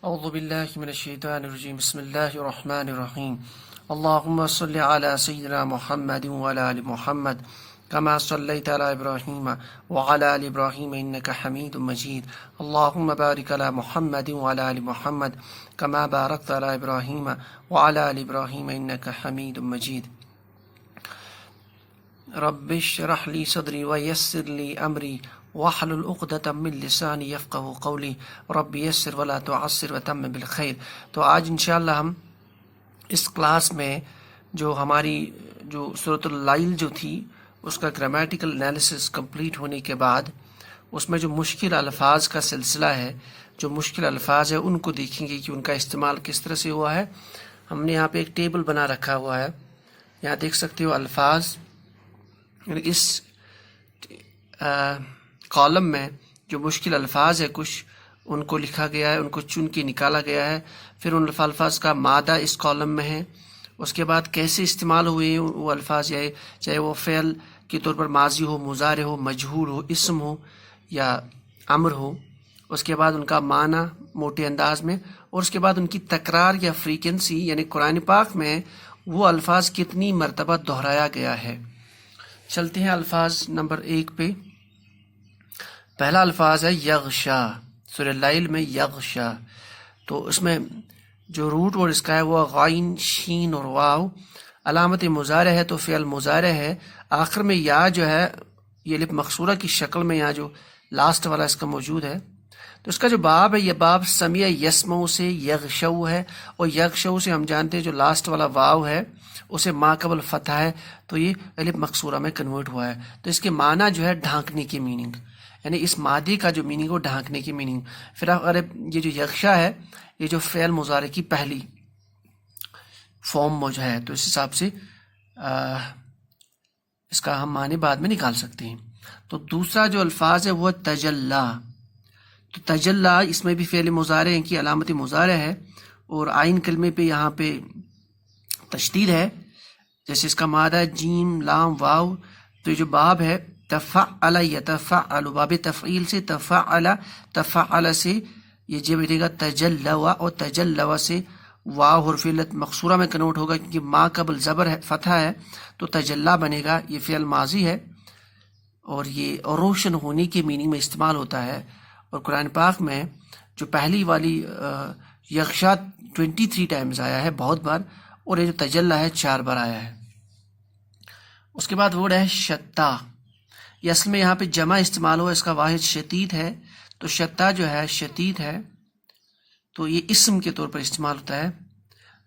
اعوذ باللہ من الشیطان الرجیم بسم اللہ الرحمن الرحیم اللہم صلی علی سیدنا محمد وعلی آل محمد کما صلیت علی ابراہیم وعلی آل ابراہیم انک حمید مجید اللہم بارک علی محمد وعلی آل محمد کما بارکت علی ابراہیم وعلی آل ابراہیم انک حمید مجید رب اشرح لی صدری ویسر لی امری واحلل عقدۃ من لسانی یفقهوا قولی رب یسر ولا تعسر وتمم بالخیر۔ تو آج انشاءاللہ ہم اس کلاس میں جو ہماری سورۃ اللیل جو تھی اس کا گرامیٹیکل انالیسس کمپلیٹ ہونے کے بعد اس میں جو مشکل الفاظ کا سلسلہ ہے، جو مشکل الفاظ ہیں ان کو دیکھیں گے کہ ان کا استعمال کس طرح سے ہوا ہے۔ ہم نے یہاں پہ ایک ٹیبل بنا رکھا ہوا ہے، یہاں دیکھ سکتے ہو الفاظ، اس کالم میں جو مشکل الفاظ ہے کچھ ان کو لکھا گیا ہے، ان کو چن کے نکالا گیا ہے، پھر ان الفاظ کا مادہ اس کالم میں ہے، اس کے بعد کیسے استعمال ہوئے ہیں وہ الفاظ، چاہے وہ فعل کے طور پر ماضی ہو، مضارع ہو، مجہول ہو، اسم ہو یا امر ہو، اس کے بعد ان کا معنی موٹے انداز میں، اور اس کے بعد ان کی تکرار یا فریکوینسی، یعنی قرآن پاک میں وہ الفاظ کتنی مرتبہ دہرایا گیا ہے۔ چلتے ہیں الفاظ نمبر 1 پہ۔ پہلا الفاظ ہے یغشا، سورہ اللیل میں یغشا، تو اس میں جو روٹ ورڈ اس کا ہے وہ غائن، شین اور واو، علامت مضارع ہے تو فعل مضارع ہے، آخر میں یا جو ہے یہ لب مقصورہ کی شکل میں یہاں جو لاسٹ والا اس کا موجود ہے، تو اس کا جو باب ہے یہ باب سمیع یسمع سے یغشو ہے، اور یغشو سے ہم جانتے ہیں جو لاسٹ والا واو ہے اسے ما قبل فتح ہے تو یہ الف مقصورہ میں کنورٹ ہوا ہے، تو اس کے معنی جو ہے ڈھانکنے کی میننگ، یعنی اس مادی کا جو میننگ وہ ڈھانکنے کی میننگ۔ پھر اگر یہ جو یغشا ہے یہ جو فعل مضارع کی پہلی فارم جو ہے تو اس حساب سے اس کا ہم معنی بعد میں نکال سکتے ہیں۔ تو دوسرا جو الفاظ ہے وہ تجلا، تو تجلا اس میں بھی فعل مضارع ہیں کی علامت مضارع ہے، اور عین کلمے پہ یہاں پہ تشدید ہے، جیسے اس کا مادہ جیم لام واو، تو یہ جو باب ہے تفعل یتفعل، باب تفعیل سے تفعل، تفعل سے یہ جب بیٹھے گا تجلوا، اور تجلوا سے واو حرف علت مقصورہ میں کنورٹ ہوگا کیونکہ ما قبل زبر ہے، فتح ہے تو تجلا بنے گا، یہ فعل ماضی ہے اور یہ روشن ہونے کے میننگ میں استعمال ہوتا ہے، اور قرآن پاک میں جو پہلی والی یغشا 23 ٹائمز آیا ہے، بہت بار، اور یہ جو تجلا ہے 4 بار آیا ہے۔ اس کے بعد ورڈ ہے شتا، یہ اصل میں یہاں پہ جمع استعمال ہوا، اس کا واحد شدید ہے، تو شتا جو ہے شدید ہے تو یہ اسم کے طور پر استعمال ہوتا ہے،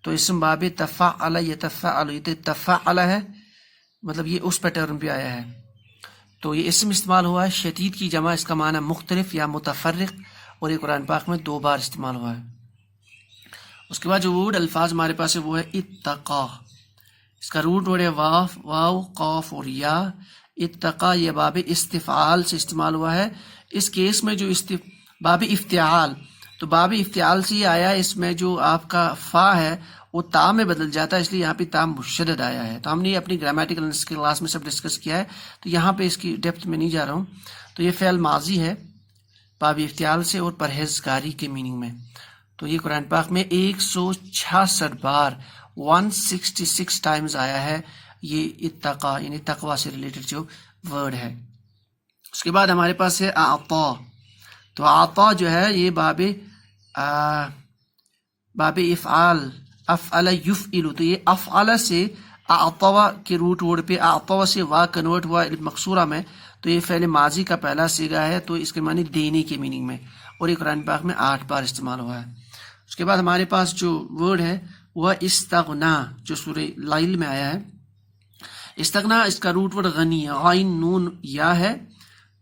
تو اسم باب تفعل یتفعل، یہ تفعل ہے مطلب یہ اس پیٹرن پہ آیا ہے، تو یہ اسم استعمال ہوا ہے، شدید کی جمع اس کا معنی مختلف یا متفرق، اور یہ قرآن پاک میں 2 بار استعمال ہوا ہے۔ اس کے بعد جو ورڈ الفاظ ہمارے پاس ہے وہ ہے اتقا، اس کا روٹ ورڈ ہے واو قاف اور یا، اتقا یہ باب استفعال سے استعمال ہوا ہے، اس کیس میں جو باب افتعال، تو باب افتعال سے یہ آیا، اس میں جو آپ کا فا ہے وہ تا میں بدل جاتا ہے، اس لیے یہاں پہ تا مشدد آیا ہے، تو ہم نے اپنی گرامیٹیکل کلاس میں سب ڈسکس کیا ہے، تو یہاں پہ اس کی ڈیپتھ میں نہیں جا رہا ہوں۔ تو یہ فعل ماضی ہے باب افتعال سے اور پرہیزگاری کے میننگ میں، تو یہ قرآن پاک میں 166 بار 166 ٹائمز آیا ہے یہ اتقا، یعنی تقوی سے ریلیٹڈ جو ورڈ ہے۔ اس کے بعد ہمارے پاس ہے اعطا، تو اعطا جو ہے یہ باب افعال، افعل یفعل، تو یہ افعل سے اعطوا کے روٹ ورڈ پہ اعطوا سے وا کنورٹ ہوا مقصورہ میں، تو یہ فعل ماضی کا پہلا صیغہ ہے، تو اس کے معنی دینے کے میننگ میں، اور یہ قرآن پاک میں 8 بار استعمال ہوا ہے۔ اس کے بعد ہمارے پاس جو ورڈ ہے وہ استغنا، جو سورہ لیل میں آیا ہے۔ استغنا اس کا روٹ ورڈ غنی، غائن نون یا ہے،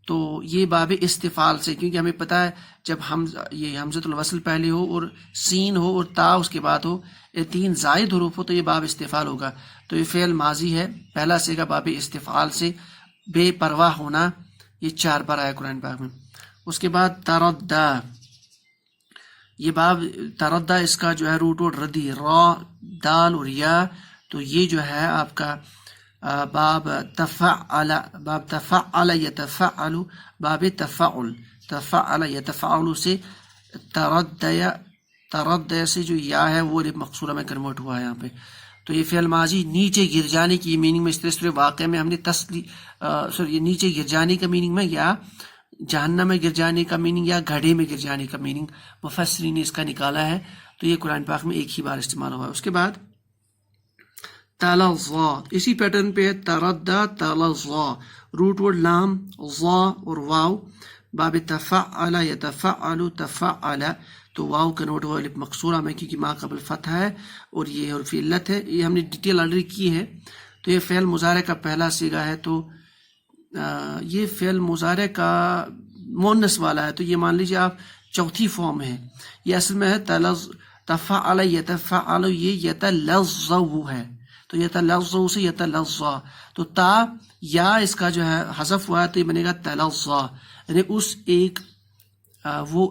تو یہ باب استفعال سے، کیونکہ ہمیں پتہ ہے جب یہ حمزۃ الوصل پہلے ہو اور سین ہو اور تا اس کے بعد ہو، یہ 3 زائد حروف ہو تو یہ باب استفعال ہوگا، تو یہ فعل ماضی ہے، پہلا صیغہ باب استفعال سے، بے پرواہ ہونا، یہ 4 بار آیا قرآن پاک میں۔ اس کے بعد تردہ، یہ باب تردہ اس کا جو ہے روٹ ورڈ ردی، را دال اور یا، تو یہ جو ہے آپ کا باب تفعل یتفعل، باب تفعل، تفعل یتفعل سے تردیا ترد سے جو یا ہے وہ الف مقصورہ میں کنورٹ ہوا ہے یہاں پہ. تو یہ فعل ماضی نیچے گر جانے کی میننگ میں، اس طرح واقعہ میں ہم نے یہ نیچے گر جانے کا میننگ میں، یا جہنم میں گر جانے کا میننگ، یا گڑھے میں گر جانے کا میننگ مفسرین نے اس کا نکالا ہے. تو یہ قرآن پاک میں ایک ہی بار استعمال ہوا ہے. اس کے بعد تلظا، اسی پیٹرن پہ ہے تردہ تلظا، روٹ ورڈ لام ظا اور واو، باب تفعل یتفعل تفعل، تو واو کنورٹ ہوا الف مقصورہ میں کیونکہ ما قبل فتح ہے اور یہ حرف علت ہے. یہ ہم نے ڈیٹیل آلریڈی کی ہے. تو یہ فعل مضارع کا پہلا صیغہ ہے. تو یہ فعل مضارع کا مؤنث والا ہے. تو یہ مان لیجیے آپ چوتھی فارم ہے. یہ اصل میں ہے تفعل یتفعل، یہ یتلظظ ہے. تو یتلظظ سے یتلظظ، تو تا یا اس کا جو ہے حذف ہوا ہے تو یہ بنے گا تلظظ، یعنی اس ایک وہ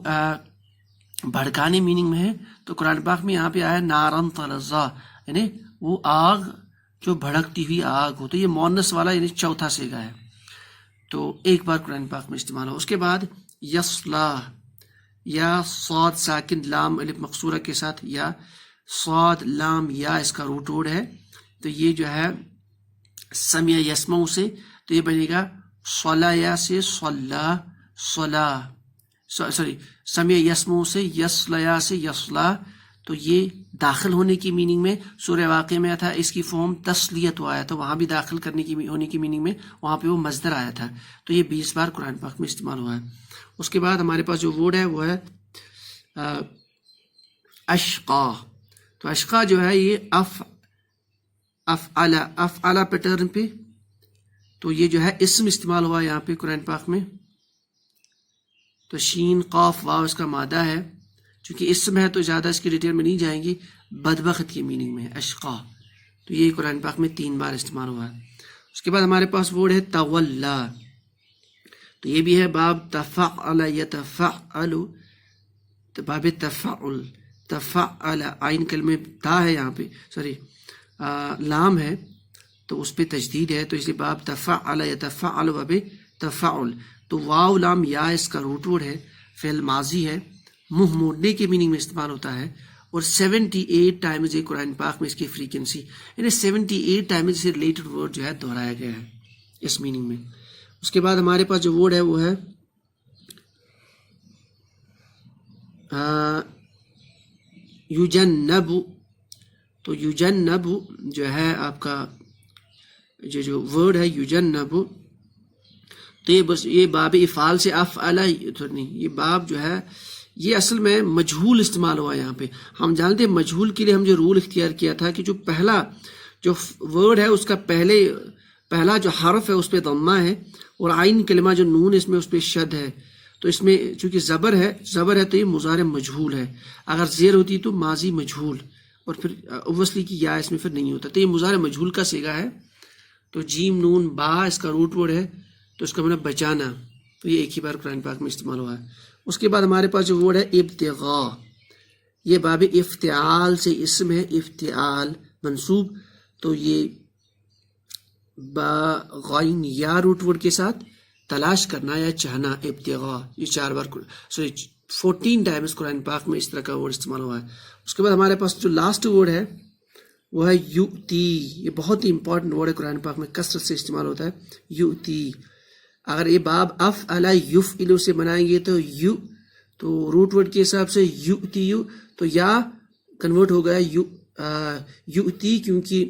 بھڑکانے میننگ میں ہے. تو قرآن پاک میں یہاں پہ آیا نارن تلظا، یعنی وہ آگ جو بھڑکتی ہوئی آگ ہو. تو یہ مؤنث والا یعنی چوتھا صیغہ ہے. تو ایک بار قرآن پاک میں استعمال ہو. اس کے بعد یصلا، یا صاد ساکن لام الف مقصورہ کے ساتھ، یا صاد لام یا اس کا روٹ ورڈ ہے. تو یہ جو ہے سمع یسمع سے، تو یہ بنے گا صلا یا سے صلا صلا، سوری سمع یسمع سے یصلا سے یصلا. تو یہ داخل ہونے کی میننگ میں سورہ واقع میں آیا تھا. اس کی فارم تسلیت آیا تھا، وہاں بھی داخل کرنے کی ہونے کی میننگ میں وہاں پہ وہ مصدر آیا تھا. تو یہ 20 بار قرآن پاک میں استعمال ہوا ہے. اس کے بعد ہمارے پاس جو ورڈ ہے وہ ہے اشقا. تو اشقا جو ہے یہ افعل پیٹرن پہ. تو یہ جو ہے اسم استعمال ہوا یہاں پہ قرآن پاک میں. تو شین قاف واو اس کا مادہ ہے. چونکہ اسم ہے تو زیادہ اس کی ڈیٹیل میں نہیں جائیں گی. بدبخت کی میننگ میں اشقا. تو یہ قرآن پاک میں 3 بار استعمال ہوا ہے. اس کے بعد ہمارے پاس ورڈ ہے تولا. تو یہ بھی ہے باب تفعل یتفعل، تو باب تفعل تفعل، عین کلمے تا ہے یہاں پہ، سوری لام ہے تو اس پہ تجدید ہے. تو اس لیے باب تفعل یتفعل باب تفعل. تو واو لام یا اس کا روٹ ورڈ ہے، فعل ماضی ہے، منہ موڑنے کے میننگ میں استعمال ہوتا ہے. اور 78 ٹائمز یہ قرآن پاک میں اس کی فریکوینسی، یعنی 78 ٹائمز سے ریلیٹڈ ورڈ جو ہے دہرایا گیا ہے اس میننگ میں. اس کے بعد ہمارے پاس جو ورڈ ہے وہ ہے یجنب. تو یجنب جو ہے آپ کا جو ورڈ ہے یجنب، تو یہ بس یہ باب افعال سے افعل نہیں، یہ باب جو ہے یہ اصل میں مجہول استعمال ہوا یہاں پہ. ہم جانتے ہیں مجہول کے لیے ہم جو رول اختیار کیا تھا کہ جو پہلا جو ورڈ ہے اس کا پہلا جو حرف ہے اس پہ ضمہ ہے، اور عین کلمہ جو نون اس میں اس پہ شد ہے. تو اس میں چونکہ زبر ہے تو یہ مضارع مجہول ہے. اگر زیر ہوتی تو ماضی مجہول، اور پھر اوبویسلی کی یا اس میں پھر نہیں ہوتا. تو یہ مضارع مجہول کا صیغہ ہے. تو جیم نون با اس کا روٹ ورڈ ہے، تو اس کا مطلب بچانا. تو یہ ایک ہی بار قرآن پاک میں استعمال ہوا ہے. اس کے بعد ہمارے پاس جو ورڈ ہے ابتغاء، یہ باب افتعال سے اسم ہے، افتعال منصوب. تو یہ با غائن یا روٹ ورڈ کے ساتھ تلاش کرنا یا چاہنا، ابتغاء. یہ 4 بار 14 ٹائمز قرآن پاک میں اس طرح کا ورڈ استعمال ہوا ہے. اس کے بعد ہمارے پاس جو لاسٹ ورڈ ہے وہ ہے یؤتی. یہ بہت ہی امپورٹنٹ ورڈ ہے، قرآن پاک میں کثرت سے استعمال ہوتا ہے یؤتی. اگر یہ باب افعل یفعل سے بنائیں گے تو یو، تو روٹ ورڈ کے حساب سے یؤتی یو، تو یا کنورٹ ہو گیا یؤتی، کیونکہ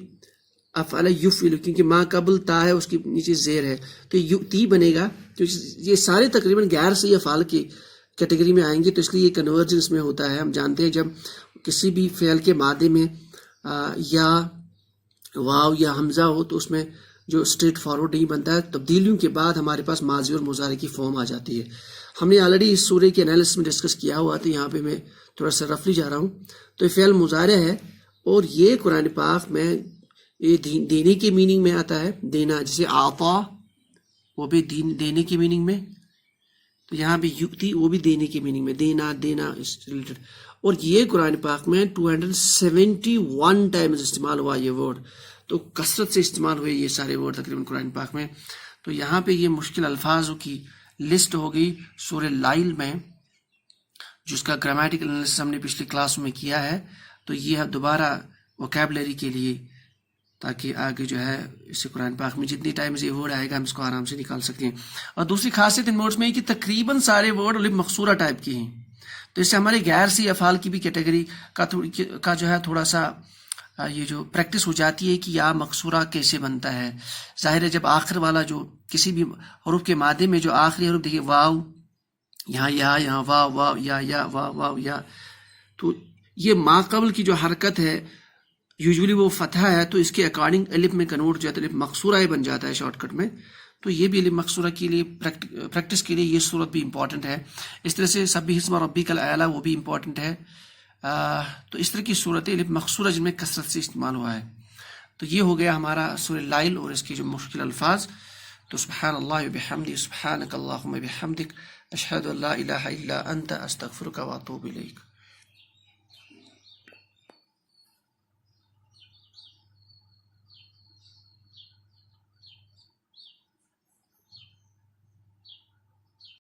افعل یفعل کیونکہ ما قبل تا ہے اس کے نیچے زیر ہے، تو یؤتی بنے گا. تو یہ سارے تقریباً غیر صحیح افعال کی کیٹیگری میں آئیں گے. تو اس لیے یہ کنورجنس میں ہوتا ہے. ہم جانتے ہیں جب کسی بھی فعل کے مادے میں یا واو یا حمزہ ہو تو اس میں جو اسٹریٹ فارورڈ نہیں بنتا ہے، تبدیلیوں کے بعد ہمارے پاس ماضی اور مضارع کی فارم آ جاتی ہے. ہم نے آلریڈی اس سورہ کے انالیسس میں ڈسکس کیا ہوا، تو یہاں پہ میں تھوڑا سا رفلی جا رہا ہوں. تو یہ فعل مضارع ہے اور یہ قرآن پاک میں یہ دینے کے میننگ میں آتا ہے، دینا. جیسے آتا وہ بھی دینے کے میننگ میں، تو یہاں پہ یؤتی وہ بھی دینے کے میننگ میں، دینا اس ریلیٹڈ. اور یہ قرآن پاک میں 271 ٹائمز استعمال ہوا یہ ورڈ. تو کثرت سے استعمال ہوئے یہ سارے ورڈ تقریباً قرآن پاک میں. تو یہاں پہ یہ مشکل الفاظوں کی لسٹ ہو گئی. سورہ لائل میں جس کا گرامیٹیکل انالیسس ہم نے پچھلی کلاس میں کیا ہے. تو یہ دوبارہ ووکیبلری کے لیے، تاکہ آگے جو ہے اس سے قرآن پاک میں جتنی ٹائمز یہ ورڈ آئے گا ہم اس کو آرام سے نکال سکتے ہیں. اور دوسری خاصیت ان ورڈز میں ہے کہ تقریباً سارے ورڈ الف مقصورہ ٹائپ کے ہیں. تو اس سے ہمارے غیر سی افعال کی بھی کیٹیگری کا جو ہے تھوڑا سا یہ جو پریکٹس ہو جاتی ہے کہ یا مقصورہ کیسے بنتا ہے. ظاہر ہے جب آخر والا جو کسی بھی حروف کے مادے میں جو آخری حروف دیکھیے واو، یہاں یا، یہاں واو واو یا واو واو یا، تو یہ ما قبل کی جو حرکت ہے یوزولی وہ فتحہ ہے، تو اس کے اکارڈنگ الف میں کنورٹ ہو جاتا ہے، الف مقصورہ بن جاتا ہے شارٹ کٹ میں. تو یہ بھی الف مقصورہ کے لیے پریکٹس کے لیے یہ صورت بھی امپورٹنٹ ہے. اس طرح سے سبح اسم ربک الاعلی وہ بھی امپورٹنٹ ہے. تو اس طرح کی صورتیں الف مقصورہ جن میں کثرت سے استعمال ہوا ہے. تو یہ ہو گیا ہمارا سورہ لائل اور اس کے جو مشکل الفاظ. تو سبحان اللہ وبحمدہ، سبحانک اللہم وبحمدک، اشہد ان لا الہ الا انت، استغفرک واتوب الیک.